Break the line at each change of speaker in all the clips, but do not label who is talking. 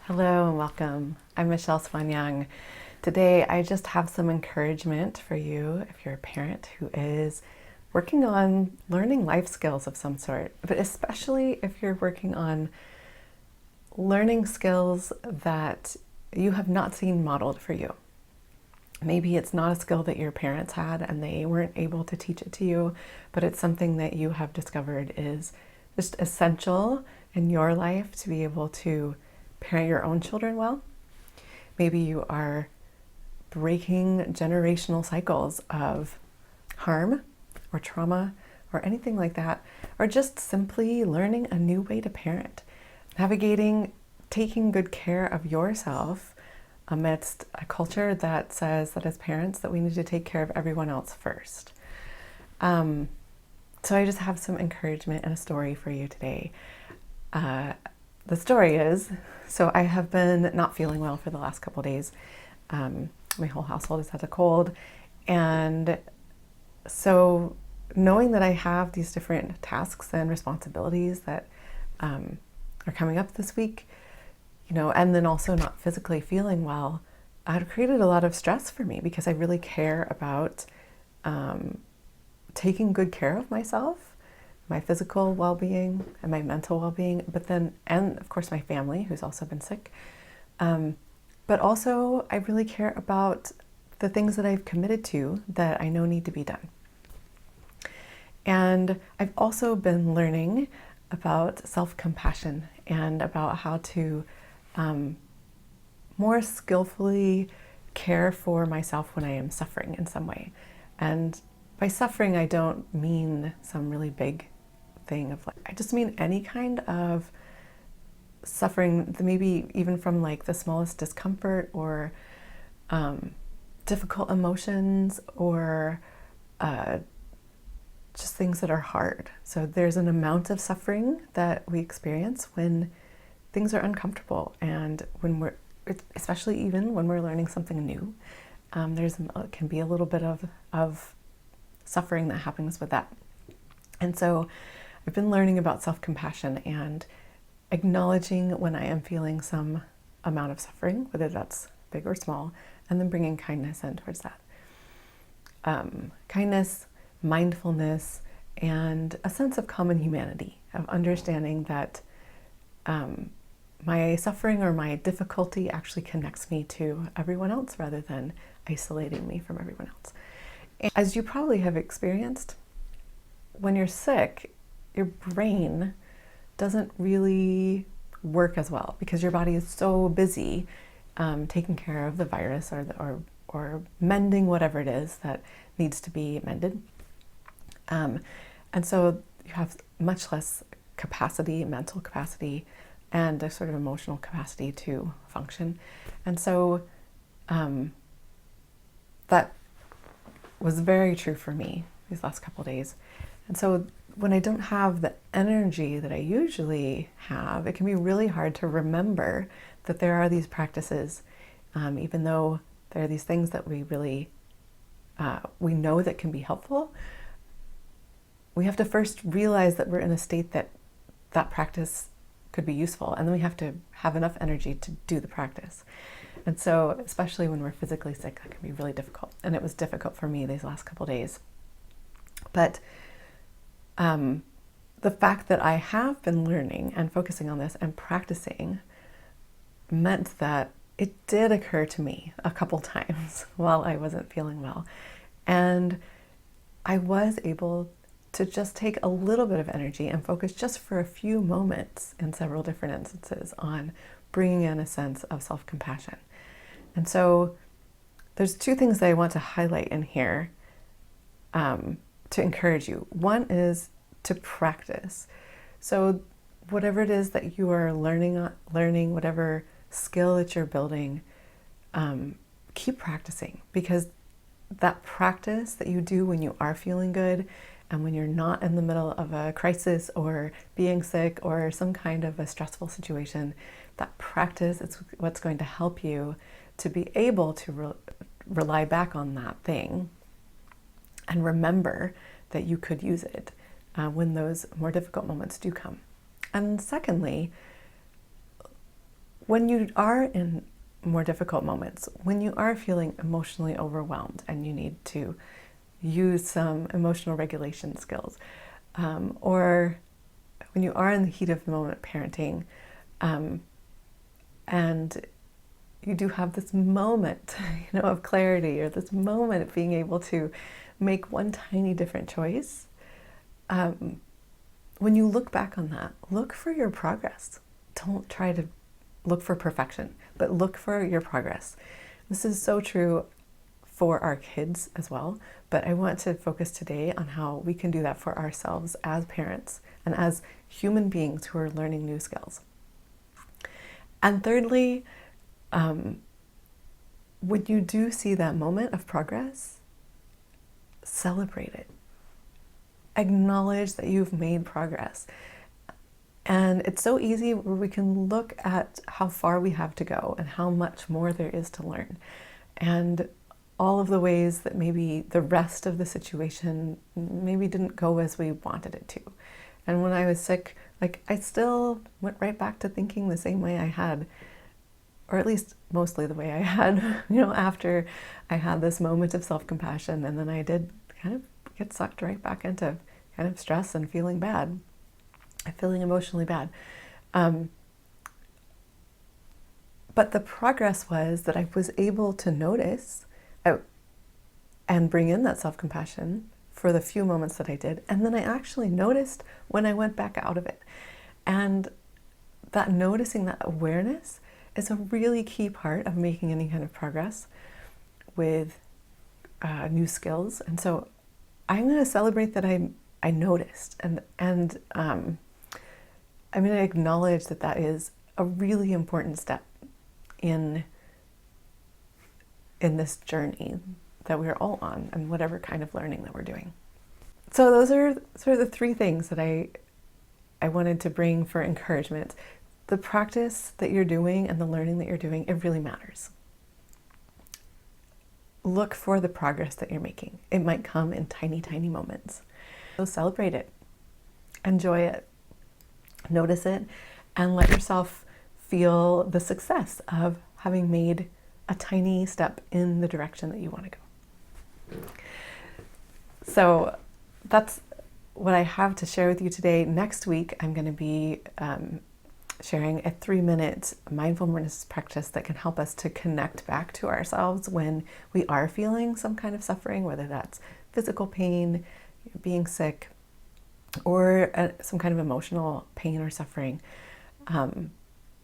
Hello and welcome. I'm Michelle Swanyang. Today I just have some encouragement for you if you're a parent who is working on learning life skills of some sort, but especially if you're working on learning skills that you have not seen modeled for you. Maybe it's not a skill that your parents had and they weren't able to teach it to you, but it's something that you have discovered is just essential in your life to be able to parent your own children well. Maybe you are breaking generational cycles of harm or trauma or anything like that, or just simply learning a new way to parent, navigating, taking good care of yourself amidst a culture that says that as parents that we need to take care of everyone else first. So I just have some encouragement and a story for you today. The story is, so I have been not feeling well for the last couple of days. My whole household has had a cold. And so knowing that I have these different tasks and responsibilities that are coming up this week, and then also not physically feeling well, it created a lot of stress for me because I really care about taking good care of myself, my physical well-being and my mental well-being, but then, and of course my family who's also been sick. But also I really care about the things that I've committed to that I know need to be done. And I've also been learning about self-compassion and about how to more skillfully care for myself when I am suffering in some way. And by suffering, I don't mean some really big thing of like, I just mean any kind of suffering, maybe even from like the smallest discomfort or difficult emotions or just things that are hard. So there's an amount of suffering that we experience when things are uncomfortable, and when we're, especially even when we're learning something new, can be a little bit of suffering that happens with that. And so I've been learning about self-compassion and acknowledging when I am feeling some amount of suffering, whether that's big or small, and then bringing kindness in towards that. Kindness, mindfulness, and a sense of common humanity, of understanding that my suffering or my difficulty actually connects me to everyone else rather than isolating me from everyone else. And as you probably have experienced, when you're sick, your brain doesn't really work as well because your body is so busy taking care of the virus or mending whatever it is that needs to be mended. And so you have much less capacity, mental capacity, and a sort of emotional capacity to function. And so that was very true for me these last couple of days. And so when I don't have the energy that I usually have, it can be really hard to remember that there are these practices, even though there are these things that we really, we know that can be helpful. We have to first realize that we're in a state that that practice could be useful, and then we have to have enough energy to do the practice. And so, especially when we're physically sick, that can be really difficult. And it was difficult for me these last couple of days. But the fact that I have been learning and focusing on this and practicing meant that it did occur to me a couple times while I wasn't feeling well. And I was able to just take a little bit of energy and focus just for a few moments in several different instances on bringing in a sense of self-compassion. And so there's two things that I want to highlight in here to encourage you. One is to practice. So whatever it is that you are learning, whatever skill that you're building, keep practicing, because that practice that you do when you are feeling good and when you're not in the middle of a crisis or being sick or some kind of a stressful situation, that practice is what's going to help you to be able to rely back on that thing and remember that you could use it when those more difficult moments do come. And secondly, when you are in more difficult moments, when you are feeling emotionally overwhelmed and you need to use some emotional regulation skills, or when you are in the heat of the moment parenting, and you do have this moment, of clarity, or this moment of being able to make one tiny different choice, when you look back on that, look for your progress. Don't try to look for perfection, but look for your progress. This is so true for our kids as well, but I want to focus today on how we can do that for ourselves as parents and as human beings who are learning new skills. And thirdly, when you do see that moment of progress, celebrate it. Acknowledge that you've made progress. And it's so easy where we can look at how far we have to go and how much more there is to learn. And all of the ways that maybe the rest of the situation maybe didn't go as we wanted it to. And when I was sick, I still went right back to thinking the same way I had, or at least mostly the way I had, after I had this moment of self-compassion. And then I did kind of get sucked right back into kind of stress and feeling bad, feeling emotionally bad. But the progress was that I was able to notice and bring in that self-compassion for the few moments that I did. And then I actually noticed when I went back out of it. And that noticing, that awareness, is a really key part of making any kind of progress with new skills. And so I'm going to celebrate that I noticed, and I'm going to acknowledge that that is a really important step in this journey that we're all on, and whatever kind of learning that we're doing. So those are sort of the three things that I wanted to bring for encouragement. The practice that you're doing and the learning that you're doing, it really matters. Look for the progress that you're making. It might come in tiny, tiny moments. So celebrate it, enjoy it, notice it, and let yourself feel the success of having made a tiny step in the direction that you want to go. So that's what I have to share with you today. Next week, I'm going to be sharing a 3-minute mindfulness practice that can help us to connect back to ourselves when we are feeling some kind of suffering, whether that's physical pain, being sick, or some kind of emotional pain or suffering,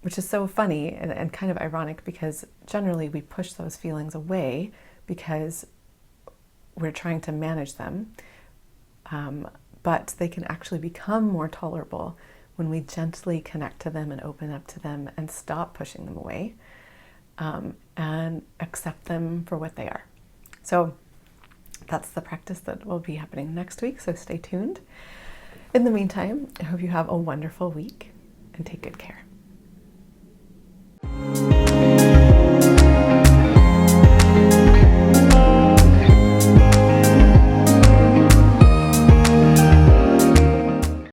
which is so funny and kind of ironic, because generally we push those feelings away because we're trying to manage them, but they can actually become more tolerable when we gently connect to them and open up to them and stop pushing them away, and accept them for what they are. So that's the practice that will be happening next week, so stay tuned. In the meantime, I hope you have a wonderful week and take good care.